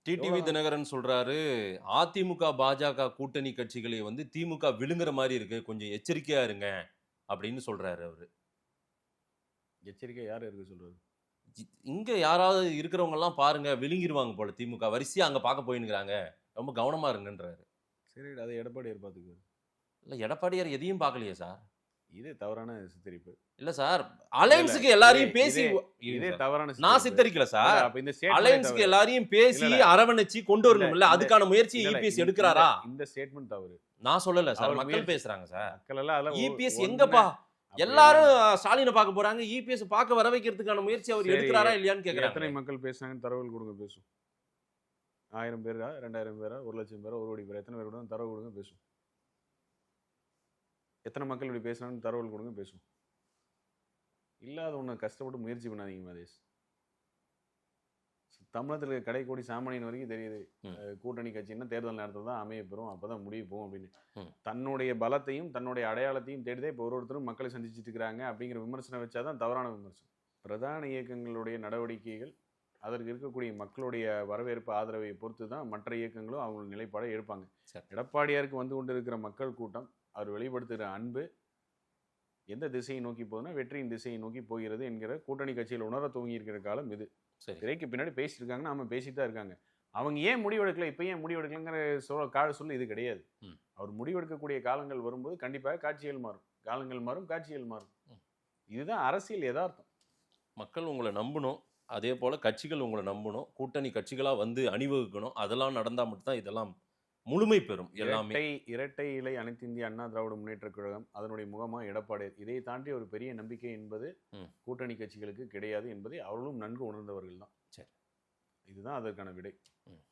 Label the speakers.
Speaker 1: TTV
Speaker 2: எவ்வளோ
Speaker 1: தினகரன் சொல்றாரு, அதிமுக, பாஜக கூட்டணி கட்சிகளை திமுக விழுங்குற மாரி இருக்கு. கொஞ்சம் எச்சரிக்கையா இருங்க அப்படின்னு சொல்றாரு அவரு.
Speaker 2: எச்சரிக்கை யார் இருக்க சொல்றது?
Speaker 1: இங்க யாராவது இருக்கிறவங்கலாம் பாருங்க விழுங்கிருவாங்க போல திமுக. வரிசையா அங்க பார்க்க போயின்னுருக்காங்க. ரொம்ப கவனமா இருங்கன்றாரு.
Speaker 2: சரி, அதை எடப்பாடியார் பார்த்துக்குவாரு.
Speaker 1: இல்ல எடப்பாடியார் எதையும் பார்க்கலையே சார்.
Speaker 2: இது தவறான சித்தரிப்பு.
Speaker 1: இல்ல சார்.
Speaker 2: இல்ல.
Speaker 1: அலையன்ஸ்க்கு
Speaker 2: இதே
Speaker 1: எல்லாரையும் பேசி
Speaker 2: இதே
Speaker 1: இருங்க
Speaker 2: இதே
Speaker 1: சார்.
Speaker 2: தவறான
Speaker 1: நான்
Speaker 2: சித்தரிப்பு.
Speaker 1: சித்தரிக்கல சார்.
Speaker 2: அப்ப இந்த ஸ்டேட்மெண்ட்டே
Speaker 1: அலையன்ஸ்க்கு
Speaker 2: தவறு.
Speaker 1: எல்லாரையும்
Speaker 2: இல்ல,
Speaker 1: பேசி
Speaker 2: இல்ல.
Speaker 1: அரவணைச்சு கொண்டு
Speaker 2: இல்ல,
Speaker 1: வரணும்ல.
Speaker 2: இந்த
Speaker 1: அதுக்கான முயற்சியை
Speaker 2: இல்ல, இல்ல.
Speaker 1: இபிஎஸ்
Speaker 2: இந்த
Speaker 1: எடுக்கிறாரா?
Speaker 2: இந்த ஸ்டேட்மெண்ட் தவறு.
Speaker 1: நான் சொல்லல சார்.
Speaker 2: அவர்
Speaker 1: மக்கள்
Speaker 2: முயற்சி
Speaker 1: பேசுறாங்க சார்.
Speaker 2: மக்கள் எல்லாம் அதெல்லாம்
Speaker 1: இபிஎஸ்
Speaker 2: ஒண்ணு
Speaker 1: எங்கப்பா?
Speaker 2: அப்படி
Speaker 1: எல்லாரும்
Speaker 2: எல்லாம்
Speaker 1: ஸ்டாலின பார்க்க போறாங்க. இபிஎஸ் பார்க்க வர வைக்கிறதுக்கான முயற்சி அவர்
Speaker 2: சரி,
Speaker 1: எடுக்கிறாரா இல்லையான்னு
Speaker 2: எத்தனை
Speaker 1: கேட்கறாங்க.
Speaker 2: மக்கள் பேசுனாங்கன்னு தரவுகள் கொடுங்க பேசும். 1000 பேரா, 2000 பேரா, 1,00,000 பேரா, 1 கோடி பேரா, எத்தனை பேர் கூட தரவு கொடுங்க பேசும். எத்தனை மக்கள் இப்படி பேசுனாங்கன்னு தரவுகள் கொடுங்க பேசும். இல்லாத ஒண்ணு கஷ்டப்பட்டு முயற்சி பண்ணாதீங்க மதேஷ். தமிழகத்தில் இருக்க கடைக்கோடி சாமானியன் வரைக்கும் தெரியுது.
Speaker 1: ம்.
Speaker 2: கூட்டணி கட்சின்னா தேர்தல் நேரத்தில் தான் அமைய பெறும், அப்பதான் முடிய போகும் அப்படின்னு.
Speaker 1: ம்.
Speaker 2: தன்னுடைய பலத்தையும் தன்னுடைய அடையாளத்தையும் தேடிதான் இப்போ ஒருத்தரும் மக்களை சந்திச்சுட்டு இருக்கிறாங்க அப்படிங்கிற விமர்சனம் வச்சாதான் தவறான விமர்சனம். பிரதான இயக்கங்களுடைய நடவடிக்கைகள் அதற்கு இருக்கக்கூடிய மக்களுடைய வரவேற்பு ஆதரவை பொறுத்து தான் மற்ற இயக்கங்களும் அவங்க நிலைப்பாடை எடுப்பாங்க.
Speaker 1: சரி.
Speaker 2: எடப்பாடியாருக்கு வந்து கொண்டு இருக்கிற மக்கள் கூட்டம் அவர் வெளிப்படுத்துகிற அன்பு எந்த திசையை நோக்கி போகுதுன்னா வெற்றியின் திசையை நோக்கி போகிறது என்கிற கூட்டணி கட்சியில் உணர துவங்கி இருக்கிற காலம் இது.
Speaker 1: சரி.
Speaker 2: திரைக்கு பின்னாடி பேசிட்டு இருக்காங்கன்னா நம்ம பேசிட்டு தான் இருக்காங்க. அவங்க ஏன் முடிவெடுக்கல, இப்போ ஏன் முடிவெடுக்கலங்கிற கால சொல்லு இது கிடையாது.
Speaker 1: ம்.
Speaker 2: அவர் முடிவெடுக்கக்கூடிய காலங்கள் வரும்போது கண்டிப்பாக காட்சிகள் மாறும். காலங்கள் மாறும், காட்சிகள் மாறும்.
Speaker 1: ம்.
Speaker 2: இதுதான் அரசியல் யதார்த்தம்.
Speaker 1: மக்கள் உங்கள நம்பணும். அதே போல கட்சிகள் உங்கள நம்பணும். கூட்டணி கட்சிகளா அணிவகுக்கணும். அதெல்லாம் நடந்தா மட்டும் தான் இதெல்லாம் முழுமை பெறும் எல்லாமே.
Speaker 2: இரட்டை இலை அனைத்து இந்திய அண்ணா திராவிட முன்னேற்றக் கழகம் அதனுடைய முகமா எடப்பாடியார். இதை தாண்டி ஒரு பெரிய நம்பிக்கை என்பது
Speaker 1: ம்.
Speaker 2: கூட்டணி கட்சிகளுக்கு கிடையாது என்பதை அவர்களும் நன்கு உணர்ந்தவர்கள் தான்.
Speaker 1: சரி.
Speaker 2: இதுதான் அதற்கான விடை.
Speaker 1: ம்.